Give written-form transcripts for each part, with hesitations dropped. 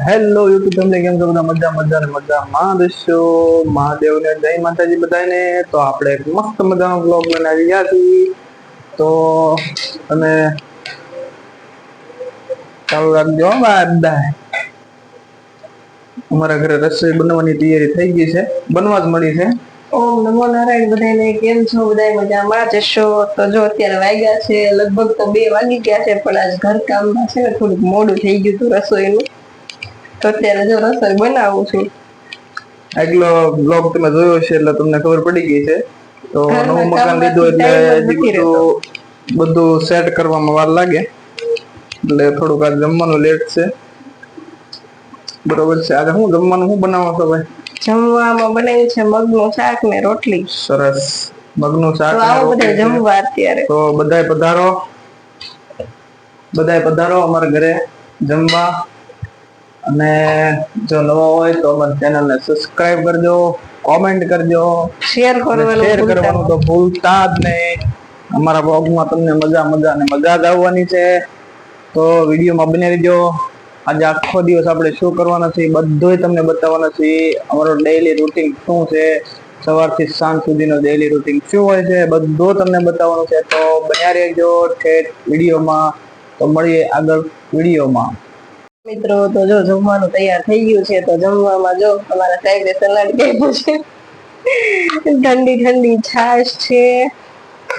Hello YouTube family, કેમ છો બધા? મજામાં દશો મહાદેવને જય માતાજી બધાને। તો આપણે એક મસ્ત મજાનો બ્લોગ બનાવી રહ્યા છીએ। તો તમે ચાલુ રાખજો બધા। અમારા ઘરે રસોઈ બનવાની તૈયારી થઈ ગઈ છે, બનવા જ મળી છે। ઓમ નમો નારાયણ બધાને, કેમ છો બધા? મજામાં જશો? તો જો અત્યારે વાગ્યા છે લગભગ તો 2 વાગી ગયા છે, પણ આજ ઘર કામમાં છે ને થોડુંક મોડું થઈ ગયું હતું રસોઈનું, તો અત્યારે જો રસોઈ બનાવું છું। આગલો બ્લોગ તમે જોયો છે એટલે તમને ખબર પડી ગઈ છે। તો નવું ઘરના મકાન લીધું કામમાંથી એટલે ટાઈમ જ હજી નથી રહેતો। બધું સેટ કરવામાં વાર લાગે, એટલે થોડુંક આ જમવાનું લેટ છે। બરોબર છે। આજે હું જમવાનું શું બનાવો છો ભાઈ? જમવામાં બનાવ્યું છે મગનું શાક ને રોટલી। સરસ, મગનું શાક તો ને આવો બધા રોટલી છે। જમવા અત્યારે। તો બધાય પધારો અમારા ઘરે જમવા। અને જો નવા હોય તો અમારી ચેનલને સબસ્ક્રાઇબ કરજો, કોમેન્ટ કરજો શેર અને કરવાનું શેર ભૂલતા કરવાનું તો નહીં। ભૂલતા જ નહીં। અમારા બ્લોગમાં તમને મજા જ આવવાની છે, તો વિડીયોમાં બને રહેજો। આજે આખો દિવસ આપણે શું કરવાના છે બધુંય તમને બતાવવાના છે। અમારો ડેઈલી રૂટીન શું છે, સવારથી સાંજ સુધીનો ડેઈલી રૂટીન શું હોય છે, બધું તમને બતાવવાનું છે। તો બન્યા રહેજો ઠેઠ વિડીયોમાં। તો મળીએ આગળ વિડીયોમાં। મિત્રો તો જો જમવાનું તૈયાર થઈ ગયું છે। તો જમવામાં જો અમારા સાહેબે સલાડ કાપ્યું છે, ઠંડી ઠંડી છાશ છે,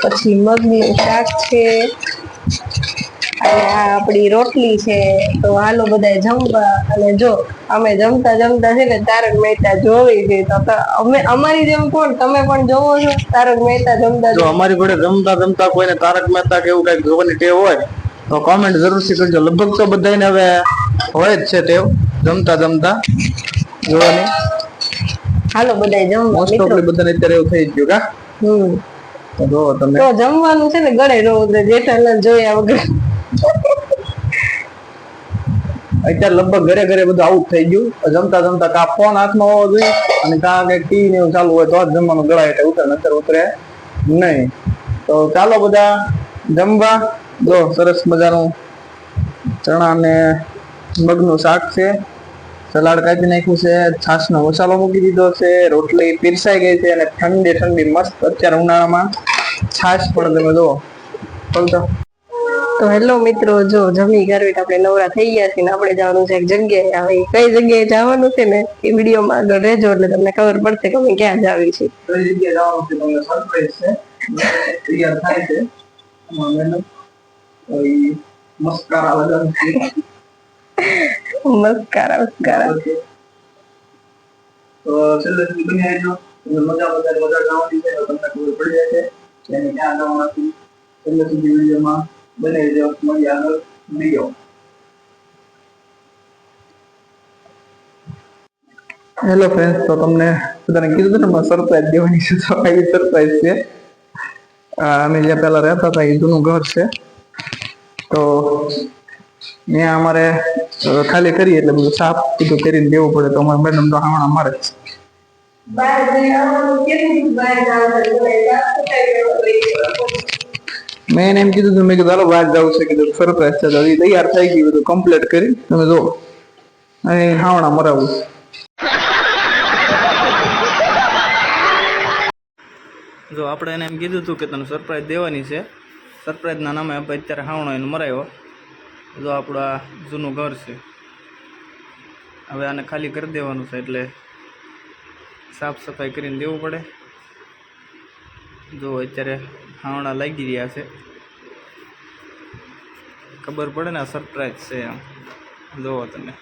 પછી મગનું શાક છે, અને આ આપડી રોટલી છે। તો હાલો બધાય જમવા। અને જો અમે જમતા જમતા છે ને તારક મહેતા જોવી છે, તો અમે અમારી જેમ કોણ તમે પણ જોવો છો તારક મહેતા જમતા? જો અમારી જોડે જમતા કોઈને તારક મહેતા કે એવું કઈક જોવાની ટેવ હોય તો કોમેન્ટ જરૂરથી કરજો। લગભગ તો બધાને હવે હોય જ છે ટેવ જમતા જોવાની। હાલો બધાય જમવા મોસ્ટ મિત્રો। ઓફલી બધાને અત્યારે એવું થઈ જ ગયું કા? તો જો તમે તો જમવાનું છે ને ગળે નો ઉતરે જેઠાલાલ જોયા વગર। અત્યારે લગભગ ઘરે ઘરે બધું આવું જ થઈ ગયું। જમતા કા ફોન હાથમાં હોવો જોઈએ અને કા કઈક ટીવી ને એવું ચાલુ હોય તો જ જમવાનું ગળાય એટલે ઉતરે, નતર ઉતરે નહીં। તો ચાલો બધા જમવા। જો સરસ મજાનું ચણા ને મગનું શાક છે, સલાડ કાપી નાખ્યું છે, છાશનો મસાલો મૂકી દીધો છે, રોટલી પીરસાઈ ગઈ છે, અને ઠંડી ઠંડી મસ્ત અત્યારે ઉનાળામાં છાશ પણ તમે જુઓ બોલતો। તો હેલો મિત્રો, જો જમી કરવી આપણે નવરા થઈ ગયા છીએ ને આપણે જવાનું છે એક જગ્યાએ। હવે કઈ જગ્યાએ જવાનું છે ને એ વિડીયોમાં આગળ રહેજો એટલે તમને ખબર પડશે કે અમે ક્યાં જાવી છીએ। કઈ જગ્યાએ જવાનું છે તમને સરપ્રાઈઝ છે, તૈયાર થાય છે મસ્કારા લગાવે છે। મસ્કારા તો છેલ્લે સુધી બની રહેજો, તમને મજા જવાની છે તો તમને ખબર પડી જાય છે કે અમે ક્યાં જવાના છીએ। છેલ્લે સુધી વિડીયોમાં બની રહેજો, મળીએ આગળ વિડીયો। હેલો ફ્રેન્ડ્સ, તો તમને બધાને કીધું હતું ને સરપ્રાઈઝ દેવાની છે, તો આવી સરપ્રાઈઝ છે। અમે જ્યાં પેલા રહેતા હતા એ જૂનું ઘર છે, તો ત્યાં અમારે ખાલી કરીએ એટલે બધું સાફ બધું કરીને દેવું પડે। તો અમારા મેડમ તો હાવણા મારે મેં એને એમ કીધું હતું, મેં કીધું હાલો બહાર જવું છે, કીધું સરપ્રાઈઝ છે, તો તૈયાર થઈ ગયું બધું કમ્પ્લીટ કરી તમે જો અહીં હાવણા મરાવું। જો આપણે એને એમ કીધું હતું કે તને સરપ્રાઈઝ દેવાની છે, સરપ્રાઈઝના નામે આપણે અત્યારે હાવણો એને મરાવ્યો। જો આપણું આ જૂનું ઘર છે, હવે આને ખાલી કરી દેવાનું છે, એટલે સાફ સફાઈ કરીને દેવું પડે। જો અત્યારે હાવણા લાગી રહ્યા છે, ખબર પડે ને આ સરપ્રાઈઝ છે એમ। જોવો તમે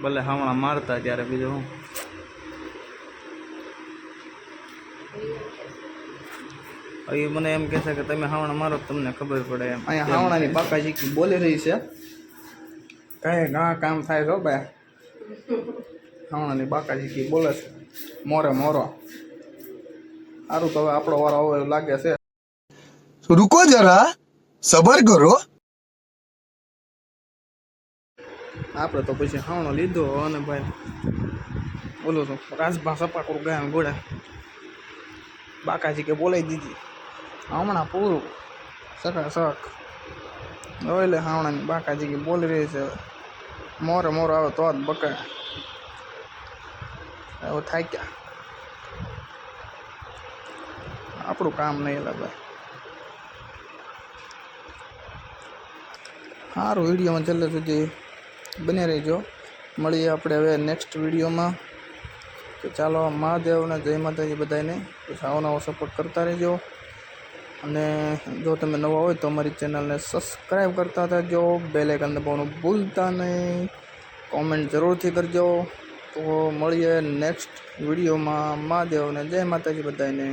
ભલે હાવણા મારતા ત્યારે બીજું હું એ મને એમ કહે છે કે તમે હાવણા મારો તમને ખબર પડે એમ। અહીંયા હાવણાની બાકાજી બોલી રહી છે, કઈ ઘણા કામ થાય છો ભાઈ। હાવણાની બાકાજી બોલે છે મોરે મોરો। સારું તો હવે આપણો વારો હવે લાગે છે। रुको जरा सबर करो। આપણે તો પછી હાવણો લીધો અને ભાઈ બોલો તો રાજભા સપાકુર ગયા ગોળે બાકાજી કે બોલાવી દીધી હમણાં પૂરું સકા શક એટલે હાવણાની બાકાજી કે બોલી રહી છે। મોરે મોરો આવે તો જ બકે. હવે થાય ક્યાં આપણું કામ નહીં લાગે. સારું, વિડીયોમાં છેલ્લે સુધી બને રહેજો. મળીએ આપણે હવે નેક્સ્ટ વિડીયોમાં. તો ચાલો, મહાદેવને જય માતાજી બધાને. આવો નવો સપોર્ટ કરતા રહેજો. અને જો તમે નવા હોય તો અમારી ચેનલને સબસ્ક્રાઈબ કરતા રહેજો. બેલ આઇકન દબાવવાનું ભૂલતા નહીં. કોમેન્ટ જરૂરથી કરજો. તો મળીએ નેક્સ્ટ વિડીયોમાં. મહાદેવને જય માતાજી બધાને.